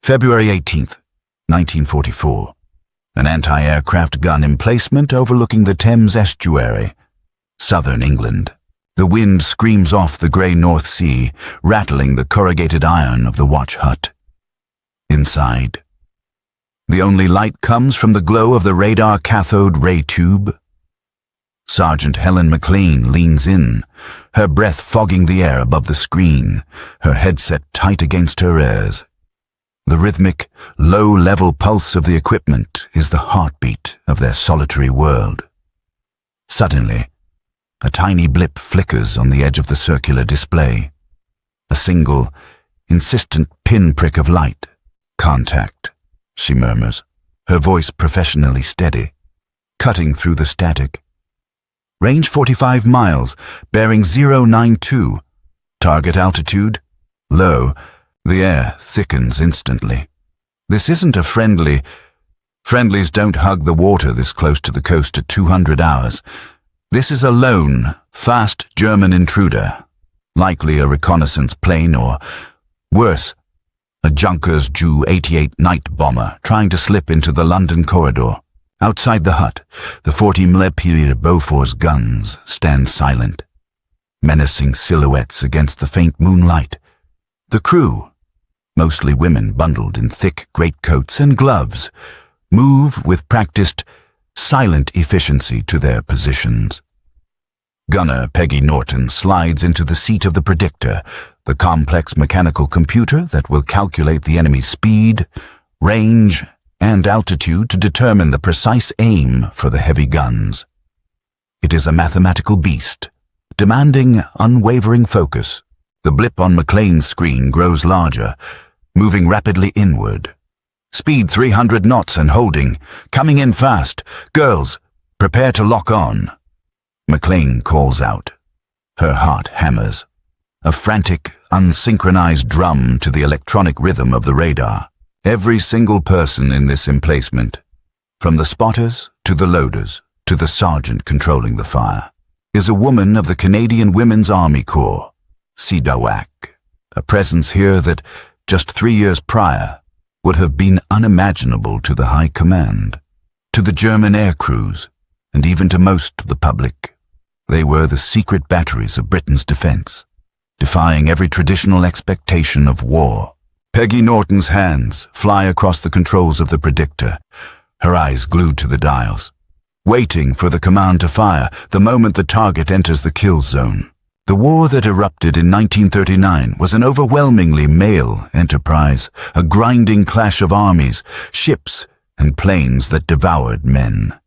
February 18th, 1944. An anti-aircraft gun emplacement overlooking the Thames estuary, southern England. The wind screams off the grey North Sea, rattling the corrugated iron of the watch hut. Inside, the only light comes from the glow of the radar cathode ray tube. Sergeant Helen McLean leans in, her breath fogging the air above the screen, her headset tight against her ears. The rhythmic, low-level pulse of the equipment is the heartbeat of their solitary world. Suddenly, a tiny blip flickers on the edge of the circular display. A single, insistent pinprick of light. "Contact," she murmurs, her voice professionally steady, cutting through the static. Range 45 miles, bearing 092. Target altitude? Low. The air thickens instantly. This isn't a friendly. Friendlies don't hug the water this close to the coast at 200 hours. This is a lone, fast German intruder, likely a reconnaissance plane or, worse, a Junkers Ju-88 night bomber trying to slip into the London corridor. Outside the hut, the 40mm Bofors guns stand silent, menacing silhouettes against the faint moonlight. The crew, mostly women bundled in thick greatcoats and gloves, move with practiced, silent efficiency to their positions. Gunner Peggy Norton slides into the seat of the predictor, the complex mechanical computer that will calculate the enemy's speed, range, and altitude to determine the precise aim for the heavy guns. It is a mathematical beast, demanding unwavering focus. The blip on McLean's screen grows larger, moving rapidly inward. Speed 300 knots and holding, coming in fast. Girls, prepare to lock on. McLean calls out. Her heart hammers, a frantic, unsynchronized drum to the electronic rhythm of the radar. Every single person in this emplacement, from the spotters to the loaders to the sergeant controlling the fire, is a woman of the Canadian Women's Army Corps, WWII, a presence here that, just 3 years prior, would have been unimaginable to the High Command, to the German air crews, and even to most of the public. They were the secret batteries of Britain's defense, defying every traditional expectation of war. Peggy Norton's hands fly across the controls of the predictor, her eyes glued to the dials, waiting for the command to fire the moment the target enters the kill zone. The war that erupted in 1939 was an overwhelmingly male enterprise, a grinding clash of armies, ships, and planes that devoured men.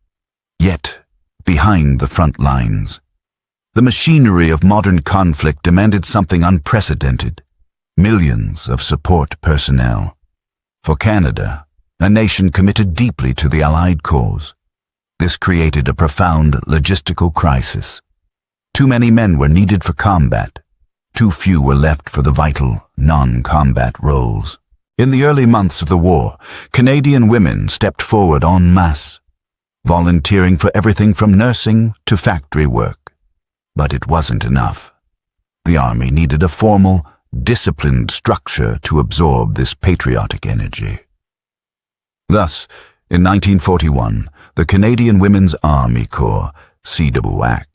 Yet, behind the front lines, the machinery of modern conflict demanded something unprecedented. Millions of support personnel. For Canada, a nation committed deeply to the Allied cause, this created a profound logistical crisis. Too many men were needed for combat. Too few were left for the vital, non-combat roles. In the early months of the war, Canadian women stepped forward en masse, volunteering for everything from nursing to factory work. But it wasn't enough. The Army needed a formal, disciplined structure to absorb this patriotic energy. Thus, in 1941, the Canadian Women's Army Corps, WWII,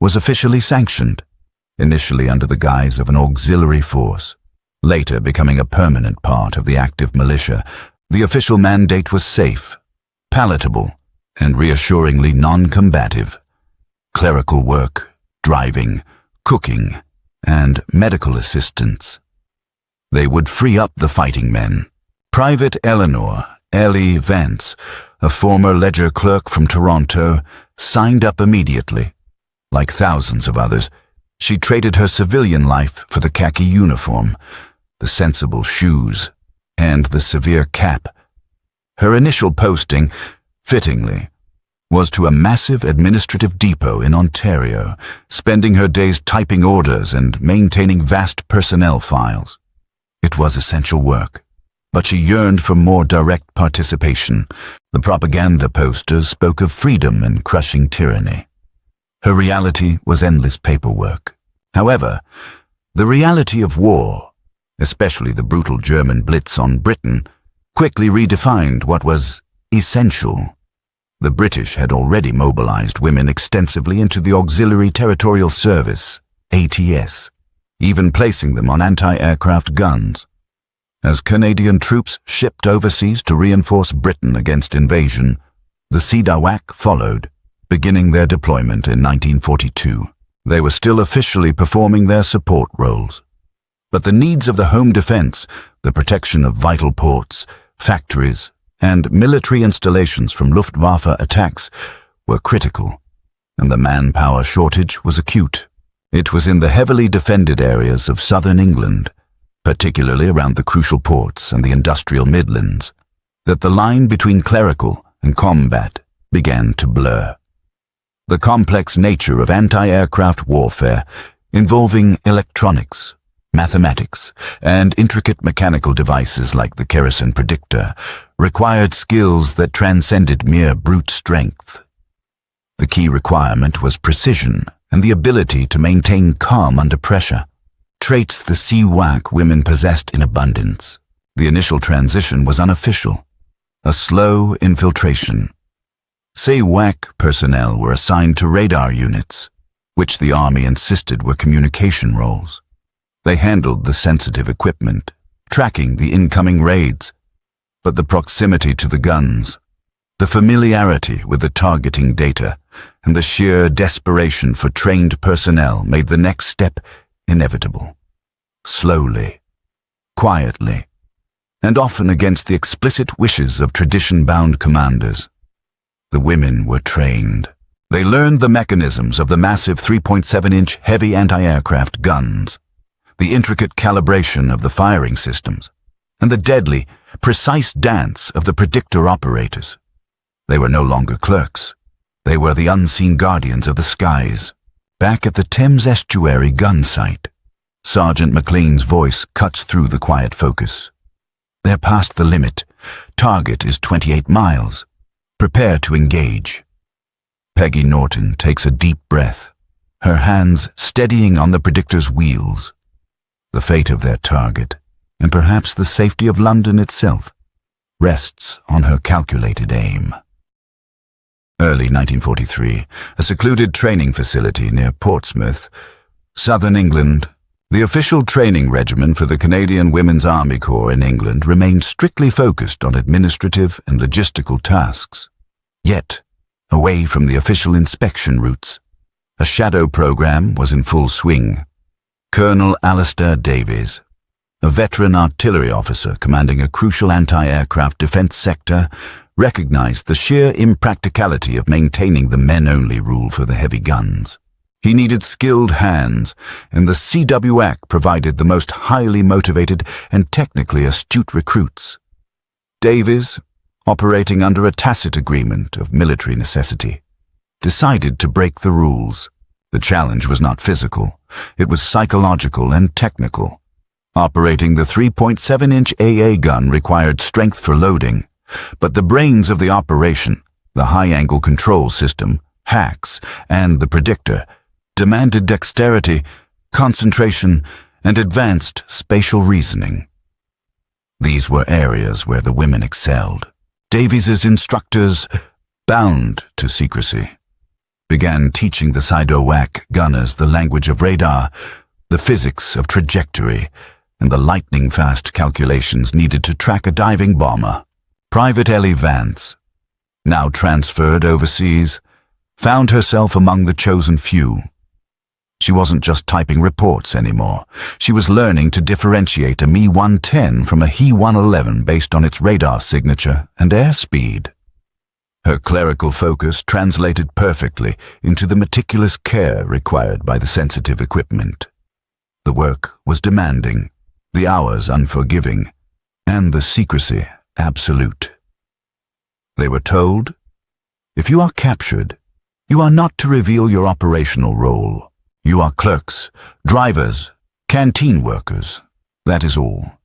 was officially sanctioned, initially under the guise of an auxiliary force, later becoming a permanent part of the active militia. The official mandate was safe, palatable, and reassuringly non-combative. Clerical work, driving, cooking, and medical assistance. They would free up the fighting men. Private Eleanor Ellie Vance, a former ledger clerk from Toronto, signed up immediately. Like thousands of others, she traded her civilian life for the khaki uniform, the sensible shoes, and the severe cap. Her initial posting, fittingly, was to a massive administrative depot in Ontario, spending her days typing orders and maintaining vast personnel files. It was essential work, but she yearned for more direct participation. The propaganda posters spoke of freedom and crushing tyranny. Her reality was endless paperwork. However, the reality of war, especially the brutal German blitz on Britain, quickly redefined what was essential. The British had already mobilized women extensively into the Auxiliary Territorial Service, ATS, even placing them on anti-aircraft guns. As Canadian troops shipped overseas to reinforce Britain against invasion, the WWII followed, beginning their deployment in 1942. They were still officially performing their support roles. But the needs of the home defense, the protection of vital ports, factories, and military installations from Luftwaffe attacks were critical, and the manpower shortage was acute. It was in the heavily defended areas of southern England, particularly around the crucial ports and the industrial Midlands, that the line between clerical and combat began to blur. The complex nature of anti-aircraft warfare, involving electronics, mathematics, and intricate mechanical devices like the kerosene predictor, required skills that transcended mere brute strength. The key requirement was precision and the ability to maintain calm under pressure, traits the WWII women possessed in abundance. The initial transition was unofficial, a slow infiltration. WWII personnel were assigned to radar units, which the Army insisted were communication roles. They handled the sensitive equipment, tracking the incoming raids, but the proximity to the guns, the familiarity with the targeting data, and the sheer desperation for trained personnel made the next step inevitable. Slowly, quietly, and often against the explicit wishes of tradition-bound commanders, the women were trained. They learned the mechanisms of the massive 3.7-inch heavy anti-aircraft guns, the intricate calibration of the firing systems, and the deadly, precise dance of the predictor operators. They were no longer clerks. They were the unseen guardians of the skies. Back at the Thames Estuary gun site, Sergeant McLean's voice cuts through the quiet focus. They're past the limit. Target is 28 miles. Prepare to engage. Peggy Norton takes a deep breath, her hands steadying on the predictor's wheels. The fate of their target, and perhaps the safety of London itself, rests on her calculated aim. Early 1943, a secluded training facility near Portsmouth, southern England. The official training regimen for the Canadian Women's Army Corps in England remained strictly focused on administrative and logistical tasks. Yet, away from the official inspection routes, a shadow program was in full swing. Colonel Alistair Davies, a veteran artillery officer commanding a crucial anti-aircraft defense sector, recognized the sheer impracticality of maintaining the men-only rule for the heavy guns. He needed skilled hands, and the WWII provided the most highly motivated and technically astute recruits. Davies, operating under a tacit agreement of military necessity, decided to break the rules. The challenge was not physical, it was psychological and technical. Operating the 3.7-inch AA gun required strength for loading, but the brains of the operation, the high-angle control system, hacks, and the predictor, demanded dexterity, concentration, and advanced spatial reasoning. These were areas where the women excelled. Davies's instructors, bound to secrecy, began teaching the WWII gunners the language of radar, the physics of trajectory, and the lightning-fast calculations needed to track a diving bomber. Private Ellie Vance, now transferred overseas, found herself among the chosen few. She wasn't just typing reports anymore. She was learning to differentiate a Me-110 from a He-111 based on its radar signature and airspeed. Her clerical focus translated perfectly into the meticulous care required by the sensitive equipment. The work was demanding, the hours unforgiving, and the secrecy absolute. They were told, if you are captured, you are not to reveal your operational role. You are clerks, drivers, canteen workers. That is all.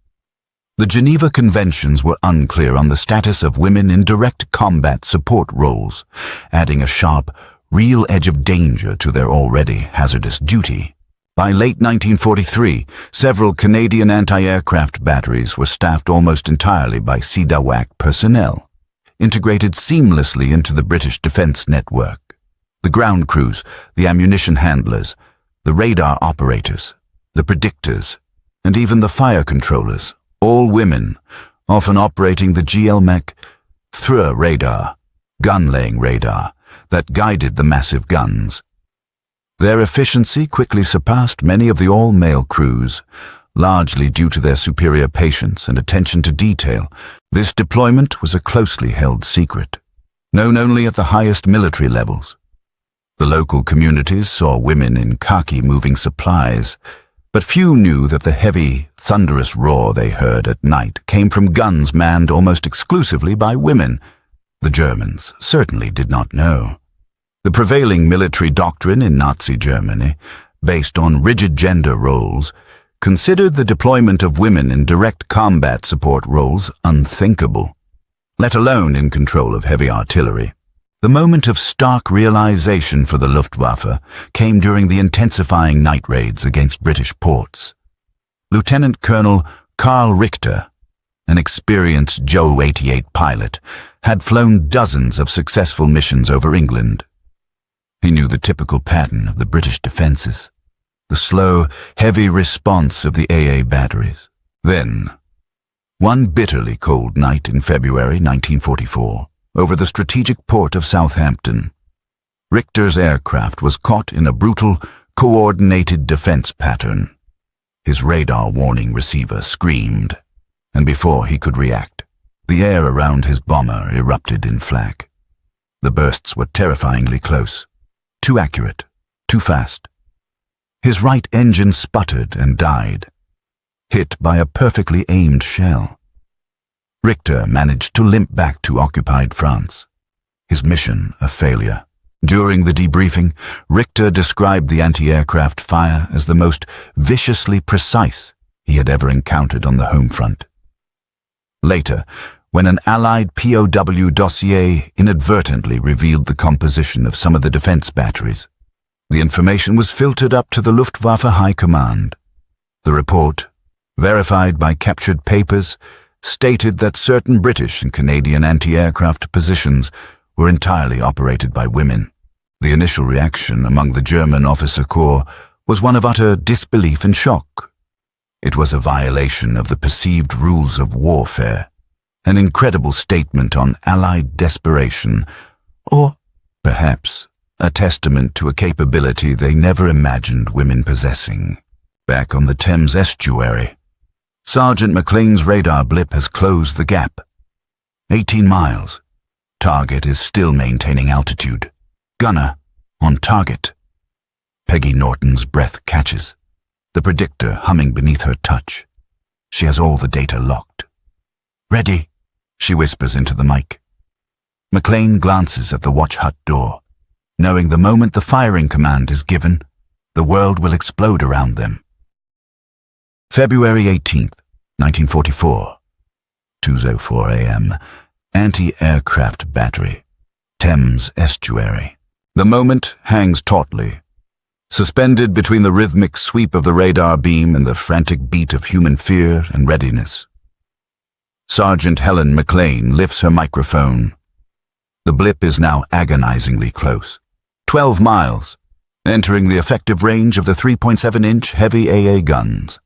The Geneva Conventions were unclear on the status of women in direct combat support roles, adding a sharp, real edge of danger to their already hazardous duty. By late 1943, several Canadian anti-aircraft batteries were staffed almost entirely by WWII personnel, integrated seamlessly into the British defence network. The ground crews, the ammunition handlers, the radar operators, the predictors, and even the fire controllers, all women, often operating the GLMEC through radar, gun-laying radar, that guided the massive guns. Their efficiency quickly surpassed many of the all-male crews, largely due to their superior patience and attention to detail. This deployment was a closely held secret, known only at the highest military levels. The local communities saw women in khaki moving supplies, but few knew that the heavy, thunderous roar they heard at night came from guns manned almost exclusively by women. The Germans certainly did not know. The prevailing military doctrine in Nazi Germany, based on rigid gender roles, considered the deployment of women in direct combat support roles unthinkable, let alone in control of heavy artillery. The moment of stark realization for the Luftwaffe came during the intensifying night raids against British ports. Lieutenant Colonel Karl Richter, an experienced Joe 88 pilot, had flown dozens of successful missions over England. He knew the typical pattern of the British defenses, the slow, heavy response of the AA batteries. Then, one bitterly cold night in February 1944, over the strategic port of Southampton, Richter's aircraft was caught in a brutal, coordinated defense pattern. His radar warning receiver screamed, and before he could react, the air around his bomber erupted in flak. The bursts were terrifyingly close, too accurate, too fast. His right engine sputtered and died, hit by a perfectly aimed shell. Richter managed to limp back to occupied France, his mission a failure. During the debriefing, Richter described the anti-aircraft fire as the most viciously precise he had ever encountered on the home front. Later, when an Allied POW dossier inadvertently revealed the composition of some of the defense batteries, the information was filtered up to the Luftwaffe High Command. The report, verified by captured papers, stated that certain British and Canadian anti-aircraft positions were entirely operated by women. The initial reaction among the German officer corps was one of utter disbelief and shock. It was a violation of the perceived rules of warfare, an incredible statement on Allied desperation, or perhaps a testament to a capability they never imagined women possessing. Back on the Thames estuary, Sergeant McLean's radar blip has closed the gap. 18 miles. Target is still maintaining altitude. Gunner on target. Peggy Norton's breath catches, the predictor humming beneath her touch. She has all the data locked. Ready, she whispers into the mic. McLean glances at the watch hut door, knowing the moment the firing command is given, the world will explode around them. February 18th, 1944, 2:04 a.m., Anti-Aircraft Battery, Thames Estuary. The moment hangs tautly, suspended between the rhythmic sweep of the radar beam and the frantic beat of human fear and readiness. Sergeant Helen McLean lifts her microphone. The blip is now agonizingly close. 12 miles, entering the effective range of the 3.7-inch heavy AA guns.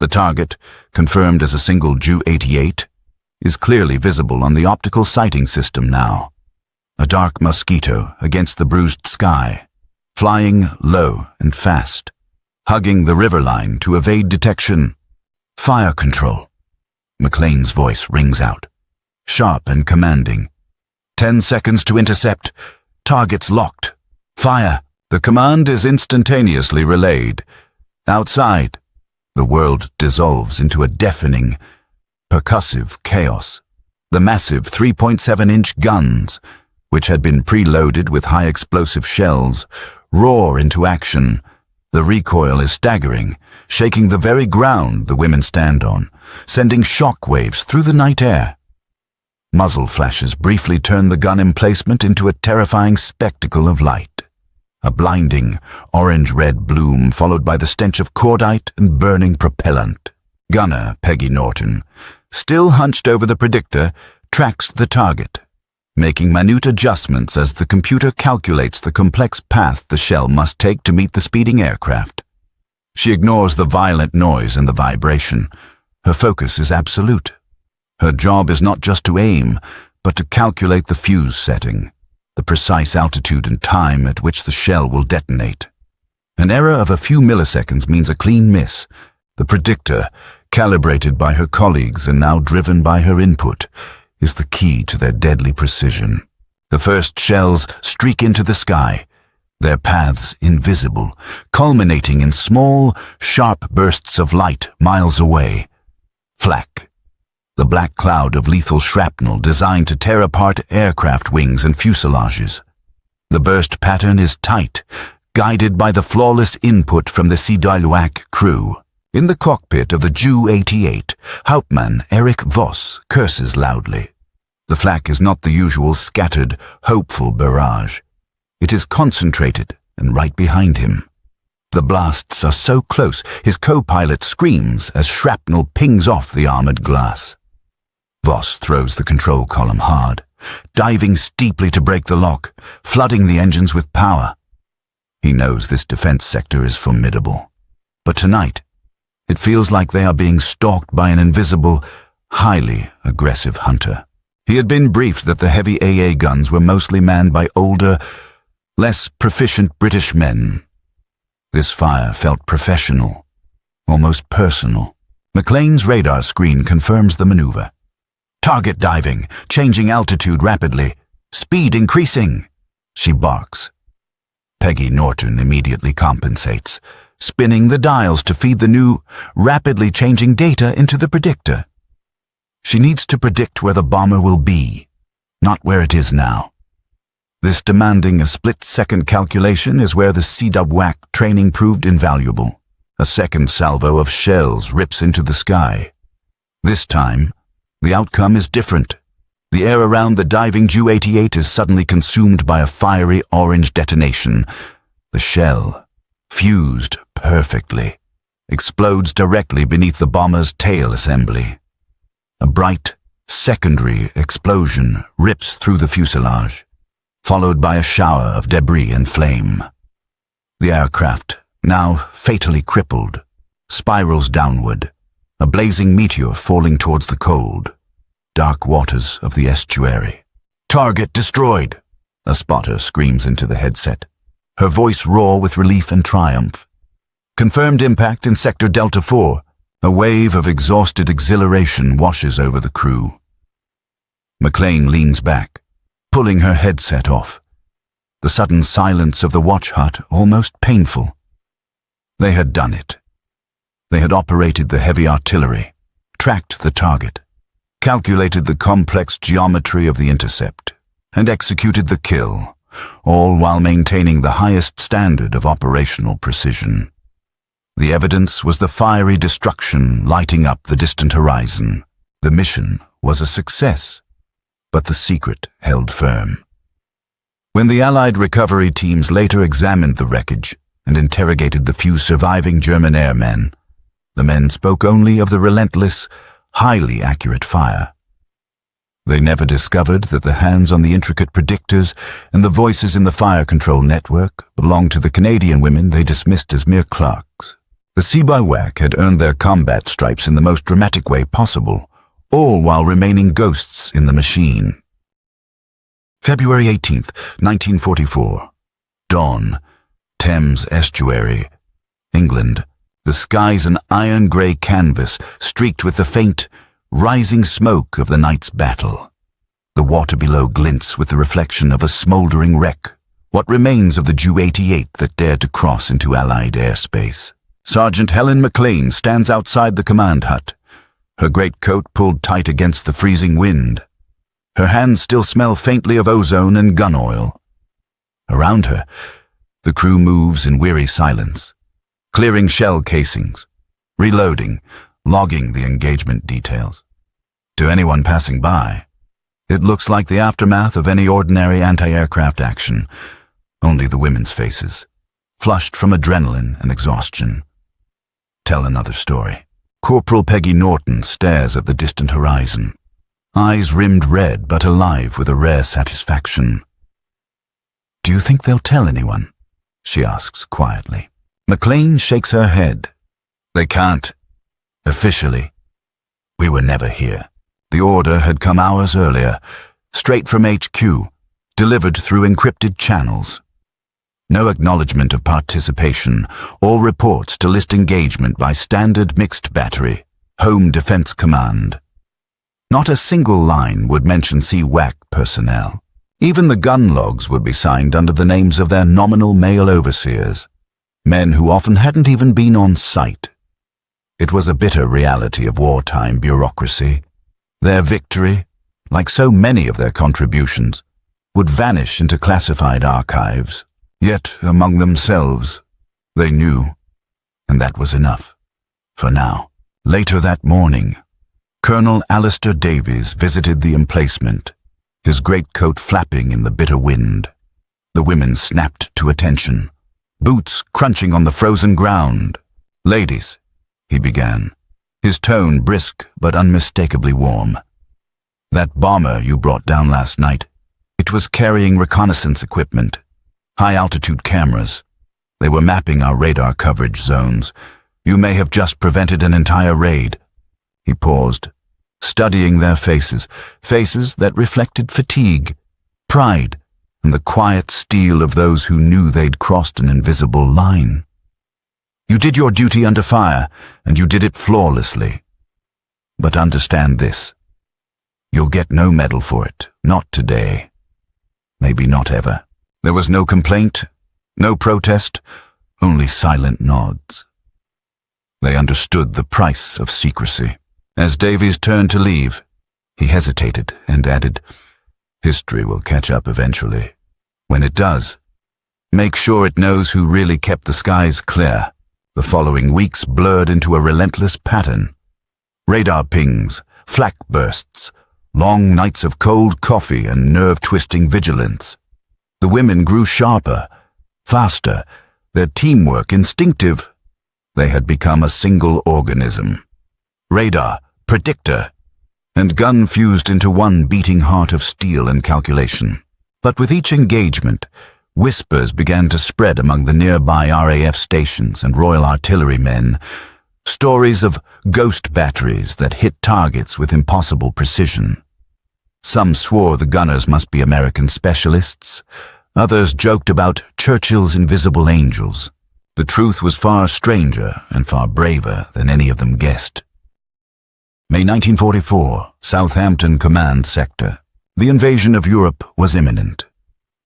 The target, confirmed as a single Ju 88, is clearly visible on the optical sighting system now. A dark mosquito against the bruised sky, flying low and fast, hugging the riverline to evade detection. Fire control. McLean's voice rings out, sharp and commanding. 10 seconds to intercept. Targets locked. Fire. The command is instantaneously relayed. Outside, the world dissolves into a deafening, percussive chaos. The massive 3.7-inch guns, which had been preloaded with high-explosive shells, roar into action. The recoil is staggering, shaking the very ground the women stand on, sending shock waves through the night air. Muzzle flashes briefly turn the gun emplacement into a terrifying spectacle of light. a blinding orange-red bloom followed by the stench of cordite and burning propellant. Gunner Peggy Norton, still hunched over the predictor, tracks the target, making minute adjustments as the computer calculates the complex path the shell must take to meet the speeding aircraft. She ignores the violent noise and the vibration. Her focus is absolute. Her job is not just to aim, but to calculate the fuse setting, the precise altitude and time at which the shell will detonate. An error of a few milliseconds means a clean miss. The predictor, calibrated by her colleagues and now driven by her input, is the key to their deadly precision. The first shells streak into the sky, their paths invisible, culminating in small, sharp bursts of light miles away. Flak, the black cloud of lethal shrapnel designed to tear apart aircraft wings and fuselages. The burst pattern is tight, guided by the flawless input from the WWII crew. In the cockpit of the Ju-88, Hauptmann Erich Voss curses loudly. The flak is not the usual scattered, hopeful barrage. It is concentrated and right behind him. The blasts are so close, his co-pilot screams as shrapnel pings off the armored glass. Voss throws the control column hard, diving steeply to break the lock, flooding the engines with power. He knows this defense sector is formidable. But tonight, it feels like they are being stalked by an invisible, highly aggressive hunter. He had been briefed that the heavy AA guns were mostly manned by older, less proficient British men. This fire felt professional, almost personal. McLean's radar screen confirms the maneuver. Target diving, changing altitude rapidly, speed increasing, she barks. Peggy Norton immediately compensates, spinning the dials to feed the new, rapidly changing data into the predictor. She needs to predict where the bomber will be, not where it is now. This demanding a split-second calculation is where the WWII training proved invaluable. A second salvo of shells rips into the sky. This time, the outcome is different. The air around the diving Ju-88 is suddenly consumed by a fiery orange detonation. The shell, fused perfectly, explodes directly beneath the bomber's tail assembly. A bright, secondary explosion rips through the fuselage, followed by a shower of debris and flame. The aircraft, now fatally crippled, spirals downward, a blazing meteor falling towards the cold, dark waters of the estuary. "Target destroyed," a spotter screams into the headset, her voice raw with relief and triumph. "Confirmed impact in Sector Delta 4. A wave of exhausted exhilaration washes over the crew." McLean leans back, pulling her headset off, the sudden silence of the watch hut almost painful. They had done it. They had operated the heavy artillery, tracked the target, calculated the complex geometry of the intercept, and executed the kill, all while maintaining the highest standard of operational precision. The evidence was the fiery destruction lighting up the distant horizon. The mission was a success, but the secret held firm. When the Allied recovery teams later examined the wreckage and interrogated the few surviving German airmen, the men spoke only of the relentless, highly accurate fire. They never discovered that the hands on the intricate predictors and the voices in the fire control network belonged to the Canadian women they dismissed as mere clerks. The WWII had earned their combat stripes in the most dramatic way possible, all while remaining ghosts in the machine. February 18th, 1944. Dawn. Thames Estuary. England. The sky's an iron-grey canvas streaked with the faint, rising smoke of the night's battle. The water below glints with the reflection of a smouldering wreck, what remains of the Ju-88 that dared to cross into Allied airspace. Sergeant Helen McLean stands outside the command hut, her greatcoat pulled tight against the freezing wind. Her hands still smell faintly of ozone and gun oil. Around her, the crew moves in weary silence, clearing shell casings, reloading, logging the engagement details. To anyone passing by, it looks like the aftermath of any ordinary anti-aircraft action, Only the women's faces, flushed from adrenaline and exhaustion, tell another story. Corporal Peggy Norton stares at the distant horizon, eyes rimmed red but alive with a rare satisfaction. "Do you think they'll tell anyone?" she asks quietly. McLean shakes her head. "They can't. Officially. We were never here." The order had come hours earlier, straight from HQ, delivered through encrypted channels. No acknowledgement of participation, all reports to list engagement by Standard Mixed Battery, Home Defense Command. Not a single line would mention CWAC personnel. Even the gun logs would be signed under the names of their nominal male overseers, men who often hadn't even been on site. It was a bitter reality of wartime bureaucracy. Their victory, like so many of their contributions, would vanish into classified archives. Yet, among themselves, they knew, and that was enough, for now. Later that morning, Colonel Alistair Davies visited the emplacement, his greatcoat flapping in the bitter wind. The women snapped to attention, boots crunching on the frozen ground. "Ladies," he began, his tone brisk but unmistakably warm. "That bomber you brought down last night, it was carrying reconnaissance equipment, high-altitude cameras. They were mapping our radar coverage zones. You may have just prevented an entire raid." He paused, studying their faces, faces that reflected fatigue, pride, and the quiet steel of those who knew they'd crossed an invisible line. "You did your duty under fire, and you did it flawlessly. But understand this. You'll get no medal for it, not today. Maybe not ever." There was no complaint, no protest, only silent nods. They understood the price of secrecy. As Davies turned to leave, he hesitated and added, "History will catch up eventually. When it does, make sure it knows who really kept the skies clear." The following weeks blurred into a relentless pattern. Radar pings, flak bursts, long nights of cold coffee and nerve-twisting vigilance. The women grew sharper, faster, their teamwork instinctive. They had become a single organism. Radar, predictor, and gun fused into one beating heart of steel and calculation. But with each engagement, whispers began to spread among the nearby RAF stations and Royal Artillery men, stories of ghost batteries that hit targets with impossible precision. Some swore the gunners must be American specialists. Others joked about Churchill's invisible angels. The truth was far stranger and far braver than any of them guessed. May 1944, Southampton Command Sector. The invasion of Europe was imminent.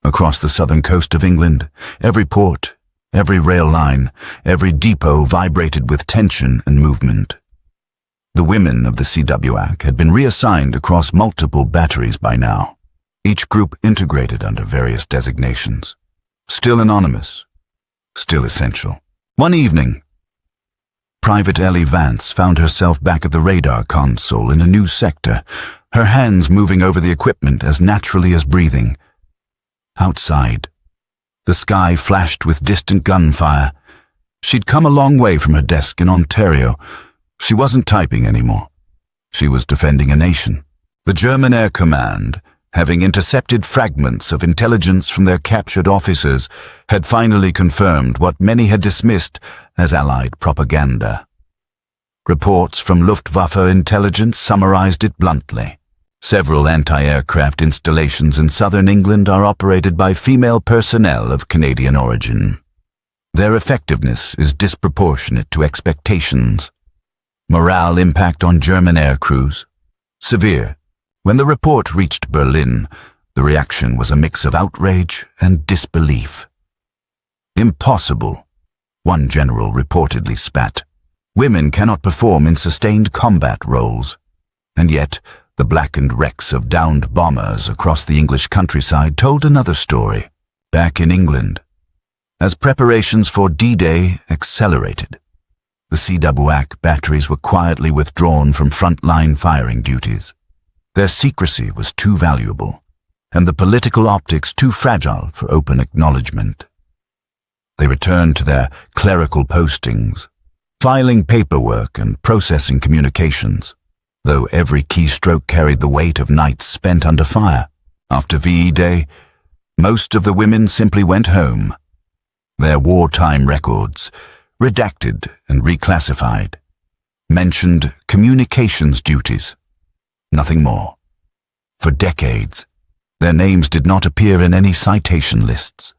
Across the southern coast of England, every port, every rail line, every depot vibrated with tension and movement. The women of the CWAC had been reassigned across multiple batteries by now, each group integrated under various designations. Still anonymous, still essential. One evening, Private Ellie Vance found herself back at the radar console in a new sector, her hands moving over the equipment as naturally as breathing. Outside, the sky flashed with distant gunfire. She'd come a long way from her desk in Ontario. She wasn't typing anymore. She was defending a nation. The German Air Command, having intercepted fragments of intelligence from their captured officers, had finally confirmed what many had dismissed as Allied propaganda. Reports from Luftwaffe intelligence summarized it bluntly. Several anti-aircraft installations in southern England are operated by female personnel of Canadian origin. Their effectiveness is disproportionate to expectations. Morale impact on German air crews? Severe. When the report reached Berlin, the reaction was a mix of outrage and disbelief. "Impossible," one general reportedly spat. "Women cannot perform in sustained combat roles." And yet, the blackened wrecks of downed bombers across the English countryside told another story. Back in England, as preparations for D-Day accelerated, the CWAC batteries were quietly withdrawn from front-line firing duties. Their secrecy was too valuable. and the political optics too fragile for open acknowledgement. They returned to their clerical postings, filing paperwork and processing communications, though every keystroke carried the weight of nights spent under fire. After VE Day, most of the women simply went home, their wartime records, redacted and reclassified, mentioned communications duties, nothing more. For decades, their names did not appear in any citation lists,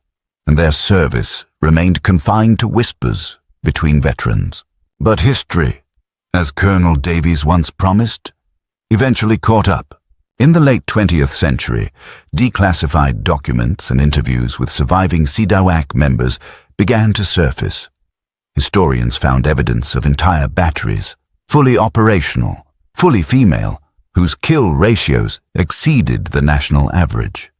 and their service remained confined to whispers between veterans. But history, as Colonel Davies once promised, eventually caught up. In the late 20th century, declassified documents and interviews with surviving WWII members began to surface. Historians found evidence of entire batteries, fully operational, fully female, whose kill ratios exceeded the national average.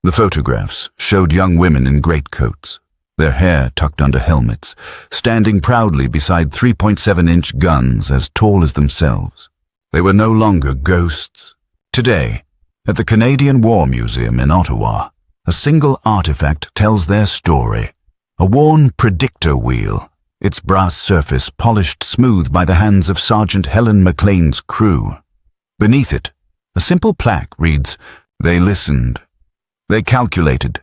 The photographs showed young women in greatcoats, their hair tucked under helmets, standing proudly beside 3.7-inch guns as tall as themselves. They were no longer ghosts. Today, at the Canadian War Museum in Ottawa, a single artifact tells their story. A worn predictor wheel, its brass surface polished smooth by the hands of Sergeant Helen McLean's crew. Beneath it, a simple plaque reads, "They listened. They calculated.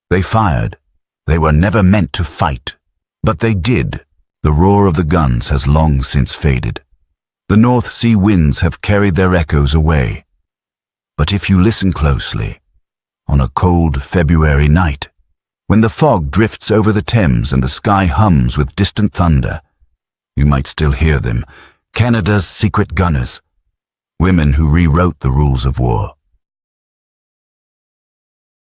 They fired. They were never meant to fight. But they did." The roar of the guns has long since faded. The North Sea winds have carried their echoes away. But if you listen closely, on a cold February night, when the fog drifts over the Thames and the sky hums with distant thunder, you might still hear them, Canada's secret gunners, women who rewrote the rules of war.